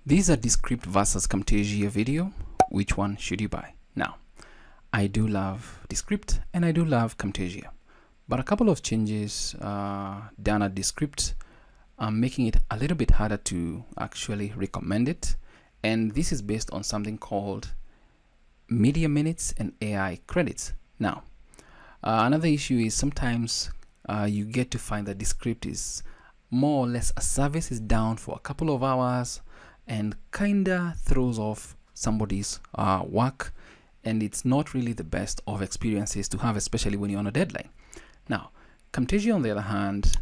These are Descript versus Camtasia video. Which one should you buy? Now, I do love Descript and I do love Camtasia, but a couple of changes done at Descript are making it a little bit harder to actually recommend it. And this is based on something called media minutes and AI credits. Now, another issue is sometimes you get to find that Descript is more or less a service is down for a couple of hours and kinda throws off somebody's work, and it's not really the best of experiences to have, especially when you're on a deadline. Now, Camtasia, on the other hand,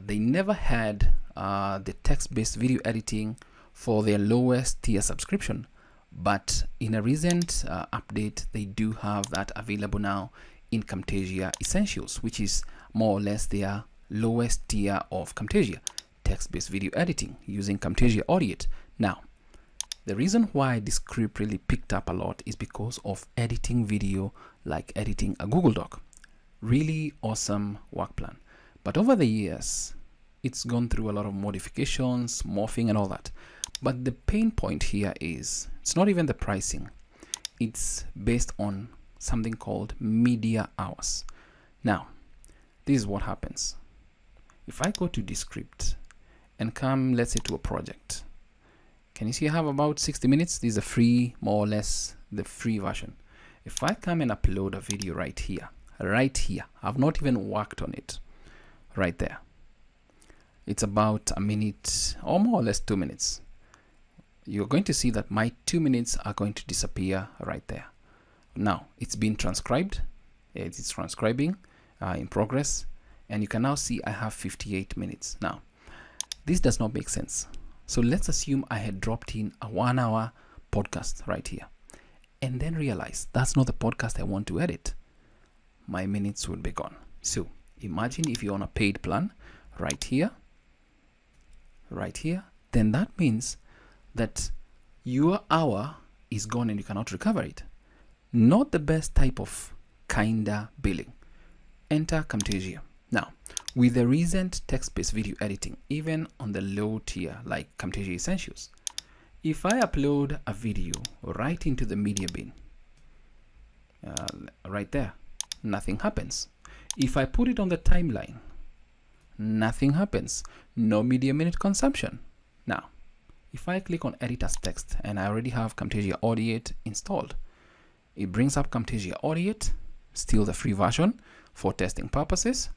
they never had the text-based video editing for their lowest tier subscription, but in a recent update, they do have that available now in Camtasia Essentials, which is more or less their lowest tier of Camtasia text-based video editing using Camtasia Audiate. Now, the reason why Descript really picked up a lot is because of editing video like editing a Google Doc. Really awesome work plan. But over the years, it's gone through a lot of modifications, morphing and all that. But the pain point here is it's not even the pricing. It's based on something called media hours. Now, this is what happens. If I go to Descript and come, let's say, to a project, can you see I have about 60 minutes? This is a free, more or less the free version. If I come and upload a video right here, I've not even worked on it, right there. It's about a minute or more or less 2 minutes. You're going to see that my 2 minutes are going to disappear right there. Now it's been transcribed. It's transcribing in progress, and you can now see I have 58 minutes. Now, this does not make sense. So let's assume I had dropped in a 1 hour podcast right here and then realize that's not the podcast I want to edit. My minutes would be gone. So imagine if you're on a paid plan right here, then that means that your hour is gone and you cannot recover it. Not the best type of kinda billing. Enter Camtasia. Now, with the recent text-based video editing, even on the low tier like Camtasia Essentials, if I upload a video right into the media bin, right there, nothing happens. If I put it on the timeline, nothing happens. No media minute consumption. Now, if I click on edit as text and I already have Camtasia Audiate installed, it brings up Camtasia Audiate, still the free version for testing purposes,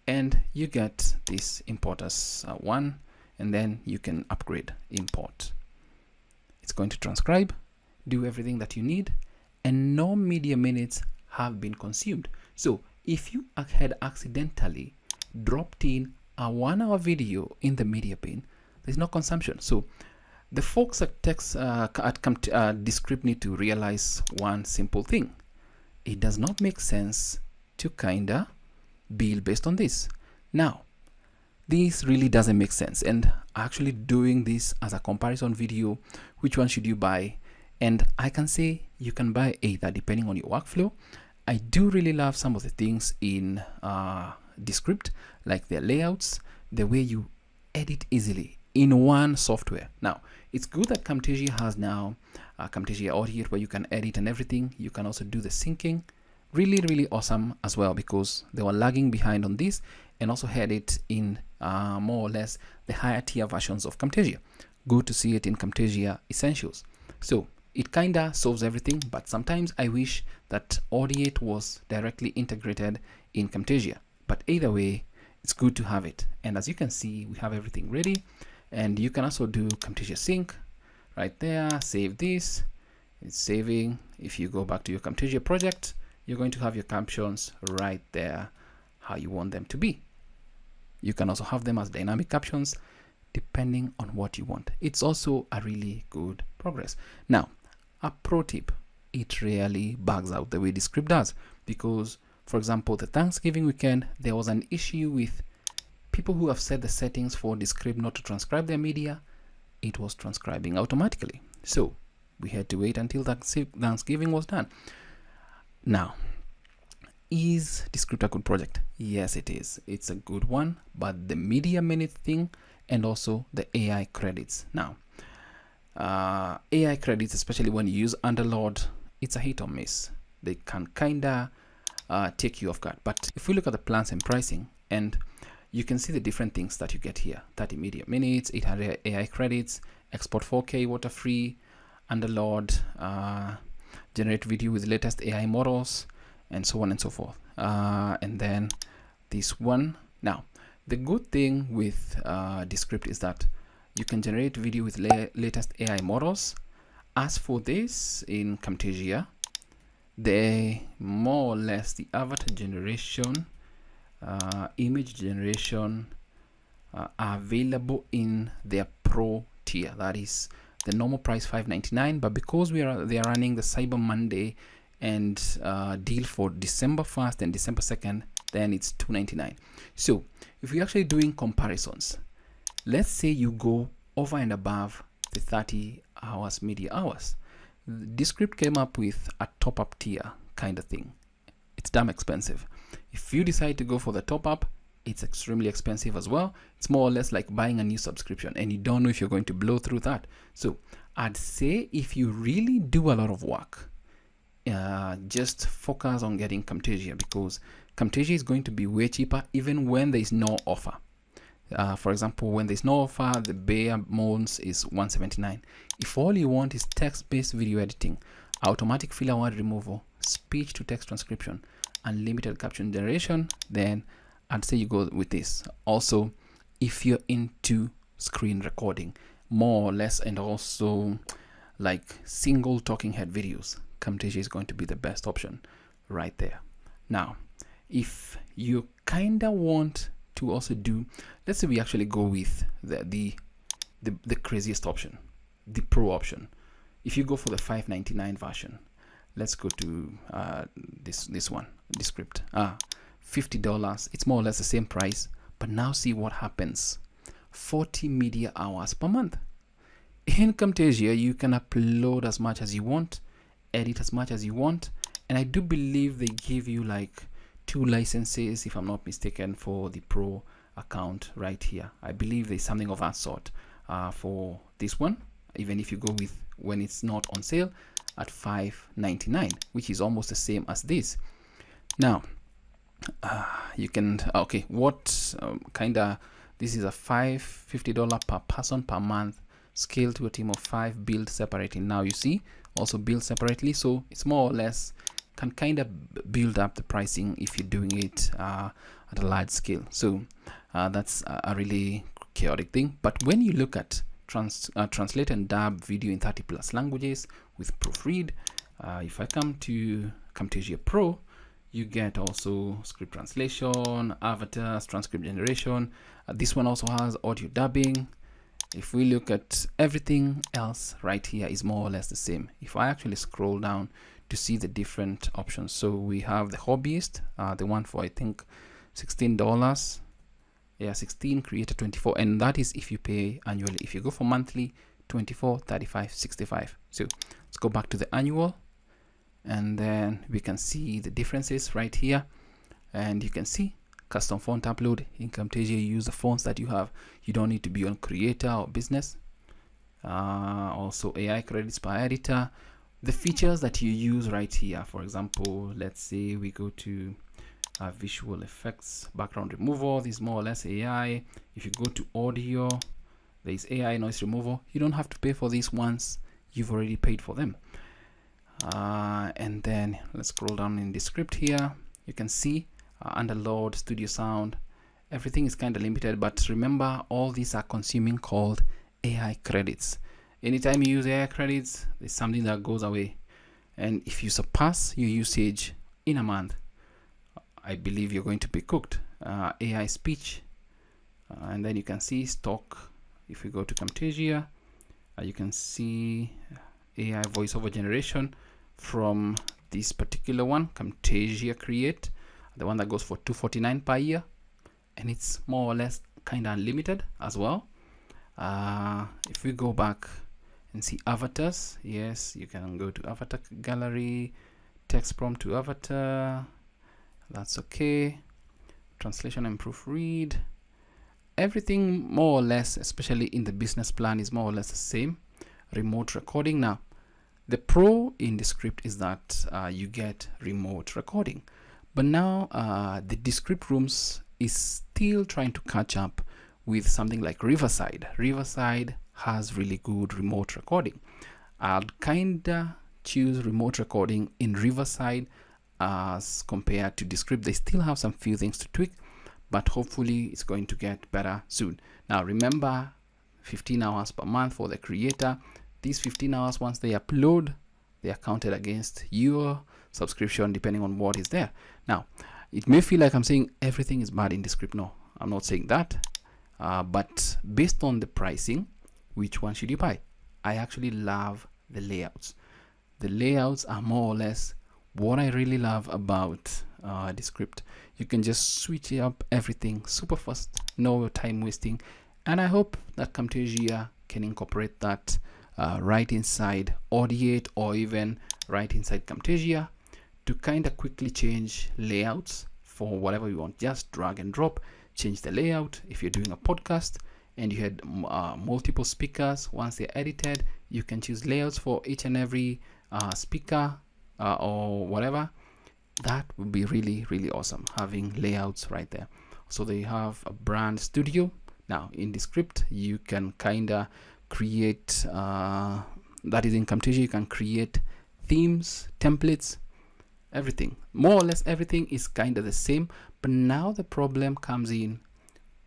and you get this import as one, and then you can upgrade import. It's going to transcribe, do everything that you need, and no media minutes have been consumed. So if you had accidentally dropped in a 1 hour video in the media bin, there's no consumption. So the folks at Descript need to realize one simple thing. It does not make sense to kinda bill based on this. Now, this really doesn't make sense, and actually doing this as a comparison video, which one should you buy? And I can say you can buy either depending on your workflow. I do really love some of the things in Descript, like their layouts, the way you edit easily in one software. Now, it's good that Camtasia has now Camtasia Audiate, where you can edit and everything. You can also do the syncing. Really awesome as well, because they were lagging behind on this and also had it in more or less the higher tier versions of Camtasia. Good to see it in Camtasia Essentials. So it kinda solves everything, but sometimes I wish that Audiate was directly integrated in Camtasia. But either way, it's good to have it. And as you can see, we have everything ready, and you can also do Camtasia Sync right there. Save this. It's saving. If you go back to your Camtasia project, you're going to have your captions right there how you want them to be. You can also have them as dynamic captions depending on what you want. It's also a really good progress. Now, a pro tip, it really bugs out the way Descript does, because for example, the Thanksgiving weekend, there was an issue with people who have set the settings for Descript not to transcribe their media. It was transcribing automatically. So we had to wait until Thanksgiving was done. Now, is Descript a good project? Yes, it is. It's a good one, but the media minute thing and also the AI credits. Now, AI credits, especially when you use Underlord, it's a hit or miss. They can kinda take you off guard. But if we look at the plans and pricing, and you can see the different things that you get here: 30 media minutes, 800 AI credits, export 4K water free, Underlord, generate video with latest AI models, and so on and so forth. And then this one. Now, the good thing with Descript is that you can generate video with latest AI models. As for this in Camtasia, they more or less the avatar generation, image generation are available in their pro tier. That is the normal price $5.99, but because they are running the Cyber Monday and deal for December 1st and December 2nd, then it's $2.99. So if we're actually doing comparisons, let's say you go over and above the 30 hours media hours, Descript came up with a top-up tier kind of thing. It's damn expensive. If you decide to go for the top-up, it's extremely expensive as well. It's more or less like buying a new subscription, and you don't know if you're going to blow through that. So I'd say if you really do a lot of work, just focus on getting Camtasia, because Camtasia is going to be way cheaper even when there is no offer. For example, when there's no offer, the bare bones is $179. If all you want is text-based video editing, automatic filler word removal, speech-to-text transcription, unlimited caption generation, then I'd say you go with this. Also, if you're into screen recording, more or less, and also like single talking head videos, Camtasia is going to be the best option right there. Now, if you kind of want to also do, let's say we actually go with the craziest option, the pro option. If you go for the $5.99 version, let's go to this one, Descript. $50. It's more or less the same price, but now see what happens. 40 media hours per month. In Camtasia, you can upload as much as you want, edit as much as you want, and I do believe they give you like 2 licenses, if I'm not mistaken, for the pro account right here. I believe there's something of that sort for this one, even if you go with when it's not on sale at $5.99, which is almost the same as this. Now, you can, okay, what this is a $50 per person per month, scale to a team of 5, build separately. Now you see, also build separately, so it's more or less can kind of build up the pricing if you're doing it at a large scale. So that's a really chaotic thing. But when you look at translate and dub video in 30+ languages with proofread, if I come to Camtasia Pro, you get also script translation, avatars, transcript generation. This one also has audio dubbing. If we look at everything else right here is more or less the same. If I actually scroll down to see the different options, so we have the hobbyist, the one for I think $16. Yeah, 16, creator 24, and that is if you pay annually. If you go for monthly, 24, 35, 65. So let's go back to the annual, and then we can see the differences right here, and you can see custom font upload. In Camtasia, you use the fonts that you have. You don't need to be on creator or business. Also AI credits per editor, the features that you use right here. For example, let's say we go to visual effects, background removal. This is more or less AI. If you go to audio, there is AI noise removal. You don't have to pay for these once you've already paid for them. And then let's scroll down in the script here. You can see Underlord, studio sound, everything is kind of limited, but remember, all these are consuming called AI credits. Anytime you use AI credits, there's something that goes away, and if you surpass your usage in a month, I believe you're going to be cooked. AI speech, and then you can see stock. If we go to Camtasia, you can see AI voiceover generation from this particular one, Camtasia Create, the one that goes for $249 per year, and it's more or less kind of unlimited as well. If we go back and see avatars, yes, you can go to avatar gallery, text prompt to avatar, that's okay, translation and proofread, everything more or less, especially in the business plan, is more or less the same. Remote recording. Now, the pro in Descript is that you get remote recording, but now the Descript rooms is still trying to catch up with something like Riverside. Riverside has really good remote recording. I'd kinda choose remote recording in Riverside as compared to Descript. They still have some few things to tweak, but hopefully it's going to get better soon. Now remember, 15 hours per month for the creator. These 15 hours, once they upload, they are counted against your subscription depending on what is there. Now, it may feel like I'm saying everything is bad in Descript. No, I'm not saying that. But based on the pricing, which one should you buy? I actually love the layouts. The layouts are more or less what I really love about Descript. You can just switch up everything super fast, no time wasting. And I hope that Camtasia can incorporate that right inside Audiate, or even right inside Camtasia, to kind of quickly change layouts for whatever you want. Just drag and drop, change the layout. If you're doing a podcast and you had multiple speakers, once they're edited, you can choose layouts for each and every speaker or whatever. That would be really, really awesome, having layouts right there. So they have a brand studio. Now in Descript, you can kind of create, that is in Camtasia, you can create themes, templates, everything. More or less everything is kind of the same, but now the problem comes in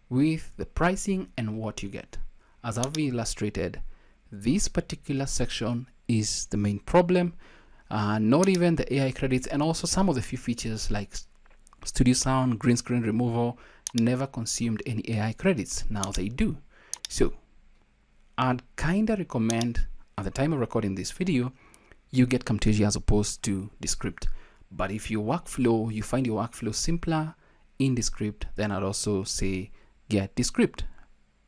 with the pricing and what you get. As I've illustrated, this particular section is the main problem. Not even the AI credits, and also some of the few features like studio sound, green screen removal never consumed any AI credits. Now they do. So I'd kind of recommend, at the time of recording this video, you get Camtasia as opposed to Descript. But if you find your workflow simpler in Descript, then I'd also say get Descript.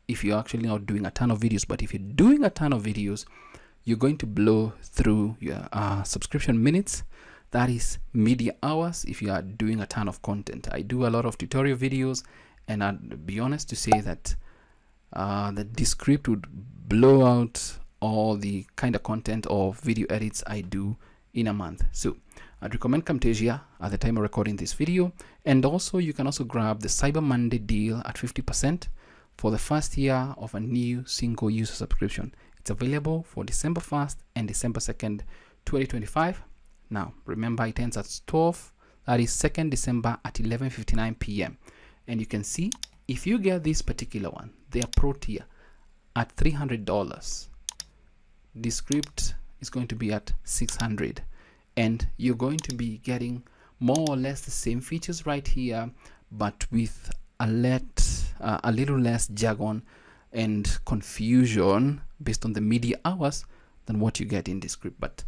If you're actually not doing a ton of videos, but if you're doing a ton of videos, you're going to blow through your subscription minutes. That is media hours if you are doing a ton of content. I do a lot of tutorial videos, and I'd be honest to say that the Descript would blow out all the kind of content or video edits I do in a month. So I'd recommend Camtasia at the time of recording this video. And also you can also grab the Cyber Monday deal at 50% for the first year of a new single user subscription. It's available for December 1st and December 2nd, 2025. Now, remember it ends at 12, that is 2nd December at 11:59 p.m. And you can see if you get this particular one, their pro tier, at $300, Descript is going to be at $600, and you're going to be getting more or less the same features right here, but with a little less jargon and confusion based on the media hours than what you get in Descript. But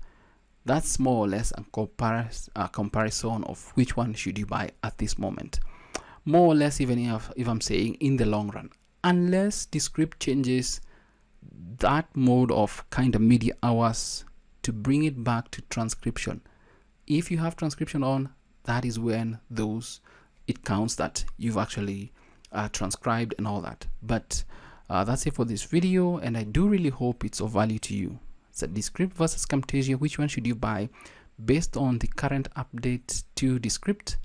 that's more or less a comparison of which one should you buy at this moment. More or less, even if I'm saying in the long run, unless Descript changes that mode of kind of media hours to bring it back to transcription. If you have transcription on, that is when it counts that you've actually transcribed and all that. But that's it for this video, and I do really hope it's of value to you. So Descript versus Camtasia, which one should you buy based on the current update to Descript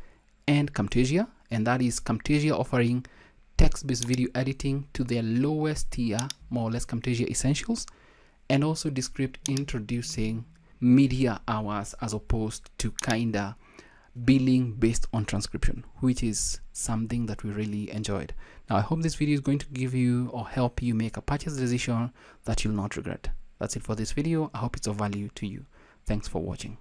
and Camtasia? And that is Camtasia offering text-based video editing to their lowest tier, more or less Camtasia Essentials, and also Descript introducing media hours as opposed to kinda billing based on transcription, which is something that we really enjoyed. Now I hope this video is going to give you or help you make a purchase decision that you'll not regret. That's it for this video. I hope it's of value to you. Thanks for watching.